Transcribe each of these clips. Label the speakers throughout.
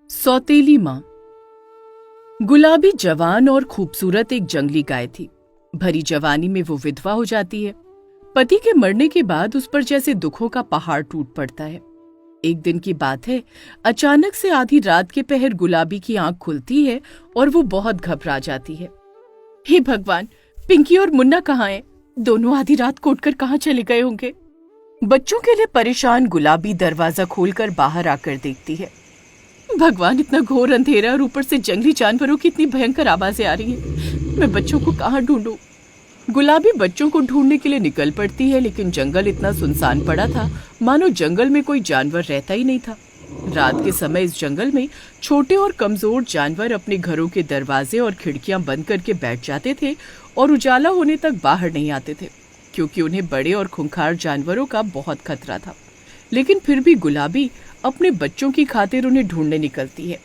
Speaker 1: सौतेली माँ। गुलाबी जवान और खूबसूरत एक जंगली गाय थी। भरी जवानी में वो विधवा हो जाती है। पति के मरने के बाद उस पर जैसे दुखों का पहाड़ टूट पड़ता है। एक दिन की बात है, अचानक से आधी रात के पहर गुलाबी की आंख खुलती है और वो बहुत घबरा जाती है। हे भगवान, पिंकी और मुन्ना कहाँ हैं? दोनों आधी रात को उठकर कहाँ चले गए होंगे? बच्चों के लिए परेशान गुलाबी दरवाजा खोलकर बाहर आकर देखती है। भगवान, इतना घोर अंधेरा और ऊपर से जंगली जानवरों की इतनी भयंकर आवाजें आ रही हैं। मैं बच्चों को कहाँ ढूंढूं? गुलाबी बच्चों को ढूंढने के लिए निकल पड़ती है, लेकिन जंगल इतना सुनसान पड़ा था मानो जंगल में कोई जानवर रहता ही नहीं था। रात के समय इस जंगल में छोटे और कमजोर जानवर अपने घरों के दरवाजे और खिड़कियां बंद करके बैठ जाते थे और उजाला होने तक बाहर नहीं आते थे, क्योंकि उन्हें बड़े और खूंखार जानवरों का बहुत खतरा था। लेकिन फिर भी गुलाबी अपने बच्चों की खातिर उन्हें ढूंढने निकलती है।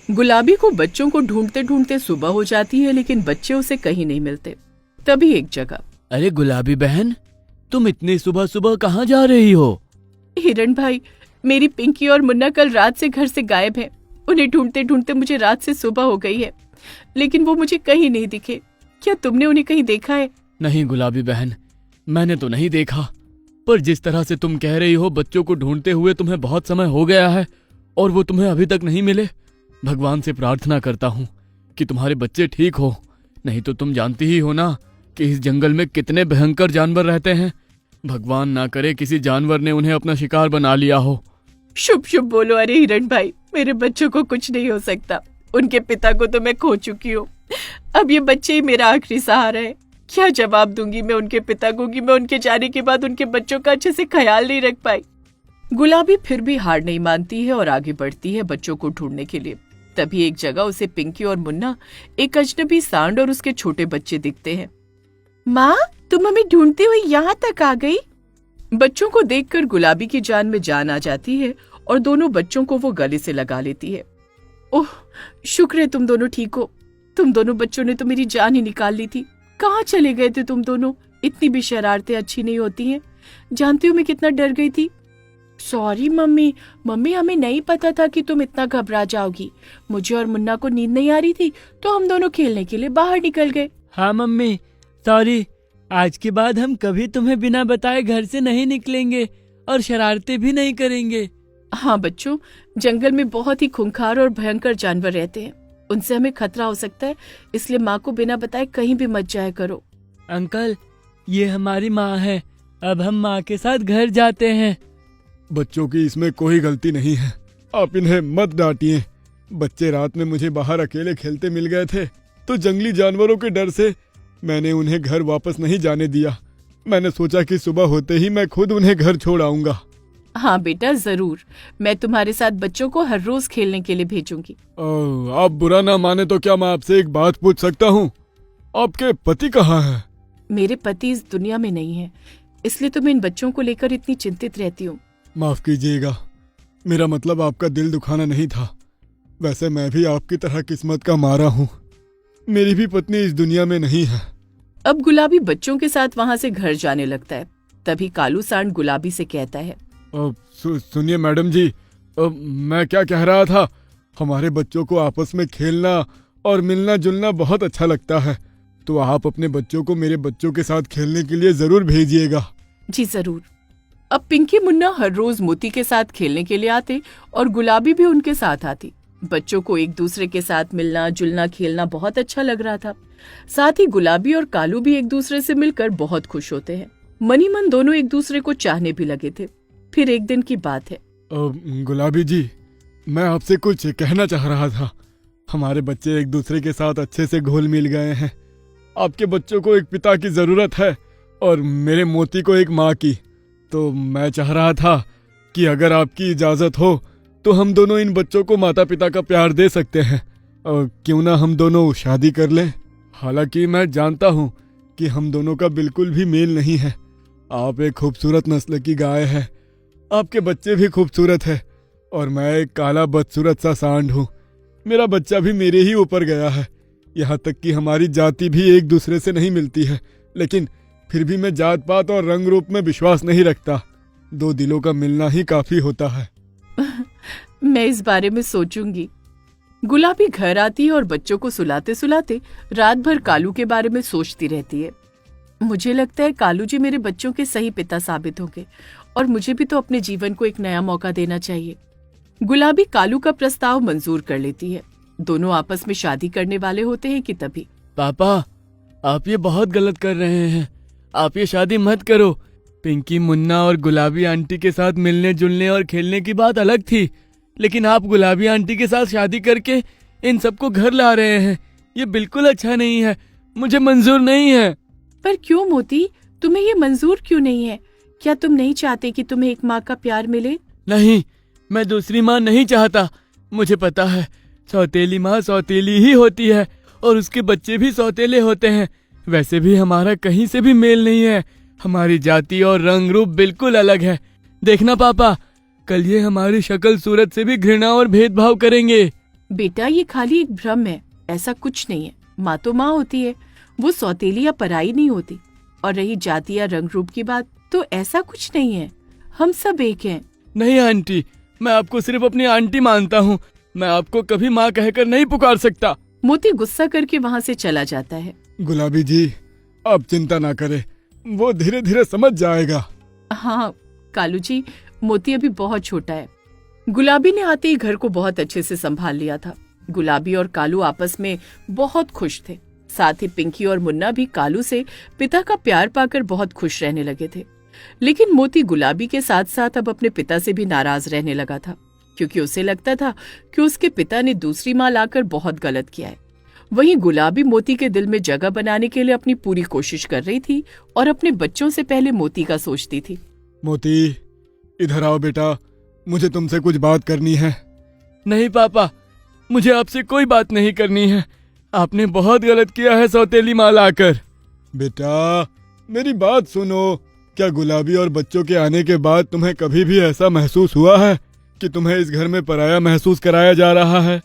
Speaker 1: गुलाबी को बच्चों को ढूंढते ढूंढते सुबह हो जाती है, लेकिन बच्चे उसे कहीं नहीं मिलते। तभी एक जगह,
Speaker 2: अरे गुलाबी बहन, तुम इतनी सुबह सुबह कहाँ जा रही हो?
Speaker 1: हिरण भाई, मेरी पिंकी और मुन्ना कल रात से घर से गायब हैं। उन्हें ढूंढते ढूंढते मुझे रात से सुबह हो गई है, लेकिन वो मुझे कहीं नहीं दिखे। क्या तुमने उन्हें कहीं देखा है?
Speaker 2: नहीं गुलाबी बहन, मैंने तो नहीं देखा, पर जिस तरह से तुम कह रही हो बच्चों को ढूंढते हुए तुम्हें बहुत समय हो गया है और वो तुम्हें अभी तक नहीं मिले। भगवान से प्रार्थना करता हूँ कि तुम्हारे बच्चे ठीक हो, नहीं तो तुम जानती ही हो ना कि इस जंगल में कितने भयंकर जानवर रहते हैं। भगवान ना करे किसी जानवर ने उन्हें अपना शिकार बना लिया हो।
Speaker 1: शुभ शुभ बोलो। अरे हिरण भाई, मेरे बच्चों को कुछ नहीं हो सकता। उनके पिता को तो मैं खो चुकी हूँ। अब ये बच्चे ही मेरा आखिरी सहारा है। क्या जवाब दूंगी मैं उनके पिता को कि मैं उनके जाने के बाद उनके बच्चों का अच्छे से ख्याल नहीं रख पाई। गुलाबी फिर भी हार नहीं मानती है और आगे बढ़ती है बच्चों को ढूंढने के लिए। तभी एक जगह उसे पिंकी और मुन्ना, एक अजनबी सांड और उसके छोटे बच्चे दिखते हैं। माँ, तुम हमें ढूंढते हुए यहाँ तक आ गई? बच्चों को देखकर गुलाबी की जान में जान आ जाती है और दोनों बच्चों को वो गले से लगा लेती है। ओह, शुक्र है तुम दोनों ठीक हो। तुम दोनों बच्चों ने तो मेरी जान ही निकाल ली थी। कहाँ चले गए थे तुम दोनों? इतनी भी शरारतें अच्छी नहीं होती हैं। जानती हो मैं कितना डर गई थी। सॉरी मम्मी, हमें नहीं पता था कि तुम इतना घबरा जाओगी। मुझे और मुन्ना को नींद नहीं आ रही थी, तो हम दोनों खेलने के लिए बाहर निकल गए।
Speaker 2: हाँ मम्मी, सॉरी। आज के बाद हम कभी तुम्हें बिना बताए घर से नहीं निकलेंगे और शरारतें भी नहीं करेंगे।
Speaker 1: हाँ बच्चों, जंगल में बहुत ही खूंखार और भयंकर जानवर रहते हैं। उनसे हमें खतरा हो सकता है, इसलिए माँ को बिना बताए कहीं भी मत जाया करो।
Speaker 2: अंकल, ये हमारी माँ है। अब हम माँ के साथ घर जाते हैं।
Speaker 3: बच्चों की इसमें कोई गलती नहीं है, आप इन्हें मत डांटिए। बच्चे रात में मुझे बाहर अकेले खेलते मिल गए थे, तो जंगली जानवरों के डर से मैंने उन्हें घर वापस नहीं जाने दिया। मैंने सोचा कि सुबह होते ही मैं खुद उन्हें घर छोड़ आऊंगा।
Speaker 1: हाँ बेटा, जरूर। मैं तुम्हारे साथ बच्चों को हर रोज खेलने के लिए भेजूंगी।
Speaker 3: आप बुरा ना माने तो क्या मैं आपसे एक बात पूछ सकता हूँ? आपके पति कहाँ हैं?
Speaker 1: मेरे पति इस दुनिया में नहीं है, इसलिए तो मैं इन बच्चों को लेकर इतनी चिंतित रहती हूँ।
Speaker 3: माफ कीजिएगा, मेरा मतलब आपका दिल दुखाना नहीं था। वैसे मैं भी आपकी तरह किस्मत का मारा हूँ। मेरी भी पत्नी इस दुनिया में नहीं है।
Speaker 1: अब गुलाबी बच्चों के साथ वहाँ से घर जाने लगता है। तभी कालू सांड गुलाबी से कहता है,
Speaker 3: सुनिए मैडम जी, मैं क्या कह रहा था, हमारे बच्चों को आपस में खेलना और मिलना जुलना बहुत अच्छा लगता है, तो आप अपने बच्चों को मेरे बच्चों के साथ खेलने के लिए जरूर भेजिएगा।
Speaker 1: जी जरूर। अब पिंकी मुन्ना हर रोज मोती के साथ खेलने के लिए आते और गुलाबी भी उनके साथ आती। बच्चों को एक दूसरे के साथ मिलना जुलना खेलना बहुत अच्छा लग रहा था। साथ ही गुलाबी और कालू भी एक दूसरे से मिलकर बहुत खुश होते हैं। मनी मन दोनों एक दूसरे को चाहने भी लगे थे। फिर एक दिन की बात है।
Speaker 3: गुलाबी जी, मैं आपसे कुछ कहना चाह रहा था। हमारे बच्चे एक दूसरे के साथ अच्छे से घुल मिल गए हैं। आपके बच्चों को एक पिता की जरूरत है और मेरे मोती को एक माँ की। तो मैं चाह रहा था कि अगर आपकी इजाजत हो तो हम दोनों इन बच्चों को माता पिता का प्यार दे सकते हैं। क्यों ना हम दोनों शादी कर लें? हालांकि मैं जानता हूँ कि हम दोनों का बिल्कुल भी मेल नहीं है। आप एक खूबसूरत नस्ल की गाय है, आपके बच्चे भी खूबसूरत है और मैं एक काला बदसूरत सा सांड हूँ। मेरा बच्चा भी मेरे ही ऊपर गया है। यहाँ तक कि हमारी जाति भी एक दूसरे से नहीं मिलती है, लेकिन फिर भी मैं जात पात और रंग रूप में विश्वास नहीं रखता। दो दिलों का मिलना ही काफी होता है।
Speaker 1: मैं इस बारे में सोचूंगी। गुलाबी घर आती है और बच्चों को सुलाते सुलाते रात भर कालू के बारे में सोचती रहती है। मुझे लगता है कालू जी मेरे बच्चों के सही पिता साबित होंगे और मुझे भी तो अपने जीवन को एक नया मौका देना चाहिए। गुलाबी कालू का प्रस्ताव मंजूर कर लेती है। दोनों आपस में शादी करने वाले होते हैं कि तभी
Speaker 2: पापा, आप ये बहुत गलत कर रहे हैं। आप ये शादी मत करो। पिंकी, मुन्ना और गुलाबी आंटी के साथ मिलने जुलने और खेलने की बात अलग थी, लेकिन आप गुलाबी आंटी के साथ शादी करके इन सबको घर ला रहे हैं। ये बिल्कुल अच्छा नहीं है, मुझे मंजूर नहीं है।
Speaker 1: पर क्यों मोती, तुम्हें ये मंजूर क्यों नहीं है? क्या तुम नहीं चाहते कि तुम्हें एक माँ का प्यार मिले?
Speaker 2: नहीं, मैं दूसरी माँ नहीं चाहता। मुझे पता है सौतेली माँ सौतेली ही होती है और उसके बच्चे भी सौतेले होते हैं। वैसे भी हमारा कहीं से भी मेल नहीं है। हमारी जाति और रंग रूप बिल्कुल अलग है। देखना पापा, कल ये हमारी शक्ल सूरत से भी घृणा और भेदभाव करेंगे।
Speaker 1: बेटा, ये खाली एक भ्रम है, ऐसा कुछ नहीं है। माँ तो माँ होती है, वो सौतेली या पराई नहीं होती। और रही जाति या रंग रूप की बात, तो ऐसा कुछ नहीं है, हम सब एक हैं।
Speaker 2: नहीं आंटी, मैं आपको सिर्फ अपनी आंटी मानता हूँ। मैं आपको कभी माँ कहकर नहीं पुकार सकता।
Speaker 1: मोती गुस्सा करके वहाँ से चला जाता है।
Speaker 3: गुलाबी जी, आप चिंता ना करें, वो धीरे धीरे समझ जाएगा।
Speaker 1: हाँ कालू जी, मोती अभी बहुत छोटा है। गुलाबी ने आते ही घर को बहुत अच्छे से संभाल लिया था। गुलाबी और कालू आपस में बहुत खुश थे। साथ ही पिंकी और मुन्ना भी कालू से पिता का प्यार पाकर बहुत खुश रहने लगे थे। लेकिन मोती गुलाबी के साथ साथ अब अपने पिता से भी नाराज रहने लगा था, क्योंकि उसे लगता था कि उसके पिता ने दूसरी माँ लाकर बहुत गलत किया है। वहीं गुलाबी मोती के दिल में जगह बनाने के लिए अपनी पूरी कोशिश कर रही थी और अपने बच्चों से पहले मोती का सोचती थी।
Speaker 3: मोती, इधर आओ बेटा, मुझे तुमसे कुछ बात करनी है।
Speaker 2: नहीं पापा, मुझे आपसे कोई बात नहीं करनी है। आपने बहुत गलत किया है सौतेली माँ लाकर।
Speaker 3: बेटा, मेरी बात सुनो। क्या गुलाबी और बच्चों के आने के बाद तुम्हें कभी भी ऐसा महसूस हुआ है कि तुम्हें इस घर में पराया महसूस कराया जा रहा है,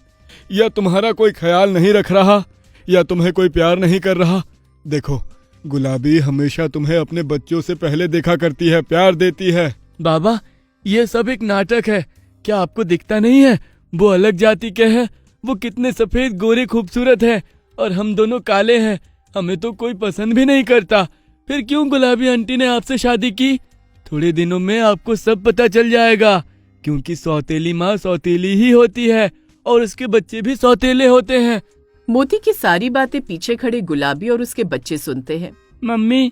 Speaker 3: या तुम्हारा कोई ख्याल नहीं रख रहा, या तुम्हें कोई प्यार नहीं कर रहा? देखो, गुलाबी हमेशा तुम्हें अपने बच्चों से पहले देखा करती है, प्यार देती है।
Speaker 2: बाबा, ये सब एक नाटक है। क्या आपको दिखता नहीं है? वो अलग जाति के हैं, वो कितने सफेद गोरे खूबसूरत है और हम दोनों काले हैं। हमें तो कोई पसंद भी नहीं करता। फिर क्यों गुलाबी आंटी ने आपसे शादी की? थोड़े दिनों में आपको सब पता चल जाएगा, क्योंकि सौतेली माँ सौतेली ही होती है और उसके बच्चे भी सौतेले होते हैं।
Speaker 1: मोती की सारी बातें पीछे खड़े गुलाबी और उसके बच्चे सुनते हैं।
Speaker 2: मम्मी,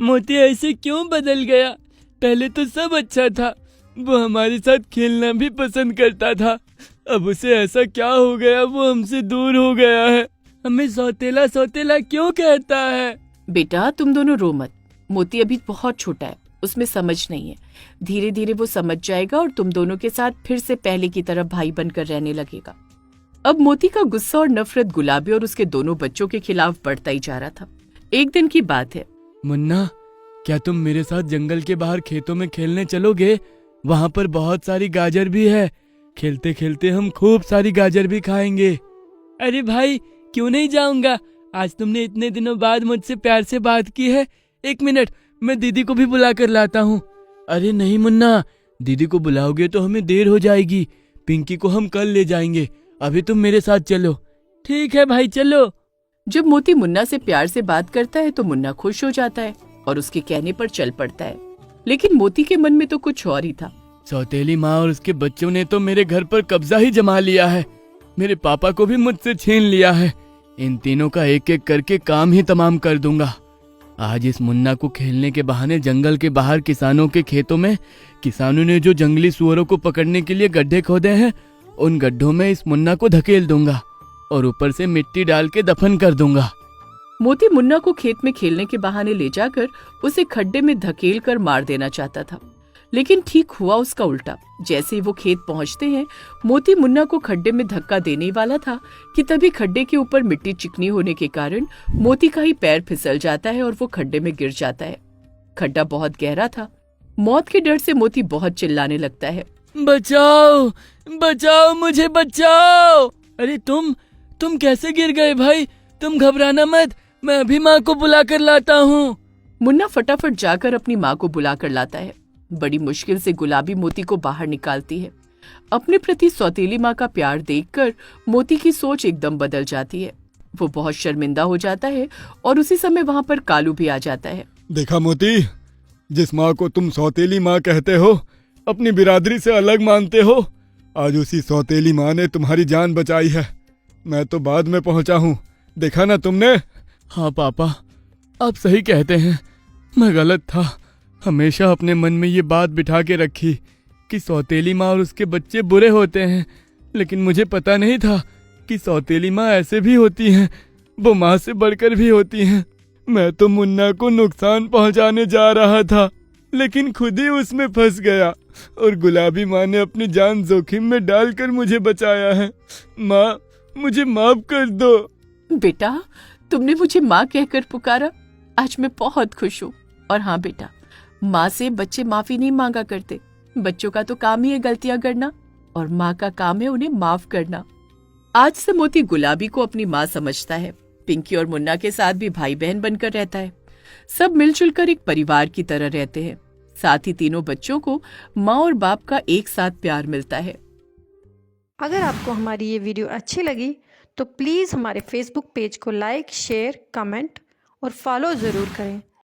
Speaker 2: मोती ऐसे क्यों बदल गया? पहले तो सब अच्छा था, वो हमारे साथ खेलना भी पसंद करता था। अब उसे ऐसा क्या हो गया, वो हमसे दूर हो गया है। हमें सौतेला सौतेला क्यों कहता है?
Speaker 1: बेटा, तुम दोनों रो मत। मोती अभी बहुत छोटा है, उसमें समझ नहीं है। धीरे धीरे वो समझ जाएगा और तुम दोनों के साथ फिर से पहले की तरह भाई बनकर रहने लगेगा। अब मोती का गुस्सा और नफरत गुलाबी और उसके दोनों बच्चों के खिलाफ बढ़ता ही जा रहा था। एक दिन की बात है।
Speaker 2: मुन्ना, क्या तुम मेरे साथ जंगल के बाहर खेतों में खेलने चलोगे? वहाँ पर बहुत सारी गाजर भी है। खेलते खेलते हम खूब सारी गाजर भी खाएंगे। अरे भाई, क्यों नहीं जाऊंगा? आज तुमने इतने दिनों बाद मुझसे प्यार से बात की है। एक मिनट, मैं दीदी को भी बुला कर लाता हूँ। अरे नहीं मुन्ना, दीदी को बुलाओगे तो हमें देर हो जाएगी। पिंकी को हम कल ले जाएंगे, अभी तुम मेरे साथ चलो। ठीक है भाई, चलो।
Speaker 1: जब मोती मुन्ना से प्यार से बात करता है तो मुन्ना खुश हो जाता है और उसके कहने पर चल पड़ता है। लेकिन मोती के मन में तो कुछ और ही था।
Speaker 2: सौतेली माँ और उसके बच्चों ने तो मेरे घर पर कब्जा ही जमा लिया है। मेरे पापा को भी मुझसे छीन लिया है। इन तीनों का एक एक करके काम ही तमाम कर दूंगा। आज इस मुन्ना को खेलने के बहाने जंगल के बाहर किसानों के खेतों में किसानों ने जो जंगली सुअरों को पकड़ने के लिए गड्ढे खोदे हैं, उन गड्ढों में इस मुन्ना को धकेल दूंगा और ऊपर से मिट्टी डाल के दफन कर दूंगा।
Speaker 1: मोती मुन्ना को खेत में खेलने के बहाने ले जाकर उसे खड्डे में धकेल कर मार देना चाहता था, लेकिन ठीक हुआ उसका उल्टा। जैसे ही वो खेत पहुंचते हैं, मोती मुन्ना को खड्डे में धक्का देने ही वाला था कि तभी खड्डे के ऊपर मिट्टी चिकनी होने के कारण मोती का ही पैर फिसल जाता है और वो खड्डे में गिर जाता है। खड्डा बहुत गहरा था। मौत के डर से मोती बहुत चिल्लाने लगता है।
Speaker 2: बचाओ, बचाओ, मुझे बचाओ। अरे तुम कैसे गिर गए भाई? तुम घबराना मत, मैं अभी माँ को बुला कर लाता हूँ।
Speaker 1: मुन्ना फटाफट जाकर अपनी माँ को बुला कर लाता है। बड़ी मुश्किल से गुलाबी मोती को बाहर निकालती है। अपने प्रति सौतेली माँ का प्यार देखकर मोती की सोच एकदम बदल जाती है। वो बहुत शर्मिंदा हो जाता है और उसी समय वहां पर कालू भी आ जाता है।
Speaker 3: देखा मोती, जिस माँ को तुम सौतेली माँ कहते हो, अपनी बिरादरी से अलग मानते हो, आज उसी सौतेली माँ ने तुम्हारी जान बचाई है। मैं तो बाद में पहुंचा हूँ, देखा ना तुमने।
Speaker 2: हाँ पापा, आप सही कहते हैं, मैं गलत था। हमेशा अपने मन में ये बात बिठा के रखी कि सौतेली माँ और उसके बच्चे बुरे होते हैं, लेकिन मुझे पता नहीं था कि सौतेली माँ ऐसे भी होती हैं, वो माँ से बढ़कर भी होती हैं। मैं तो मुन्ना को नुकसान पहुंचाने जा रहा था, लेकिन खुद ही उसमें फंस गया और गुलाबी माँ ने अपनी जान जोखिम में डालकर मुझे बचाया है। माँ, मुझे माफ कर दो।
Speaker 1: बेटा, तुमने मुझे माँ कहकर पुकारा, आज मैं बहुत खुश हूँ। और हाँ बेटा, माँ से बच्चे माफी नहीं मांगा करते। बच्चों का तो काम ही है गलतियां करना, और माँ का काम है उन्हें माफ करना। आज से मोती गुलाबी को अपनी माँ समझता है। पिंकी और मुन्ना के साथ भी भाई बहन बनकर रहता है। सब मिलजुल कर एक परिवार की तरह रहते हैं। साथ ही तीनों बच्चों को माँ और बाप का एक साथ प्यार मिलता है।
Speaker 4: अगर आपको हमारी ये वीडियो अच्छी लगी तो प्लीज़ हमारे फेसबुक पेज को लाइक, शेयर, कमेंट और फॉलो ज़रूर करें।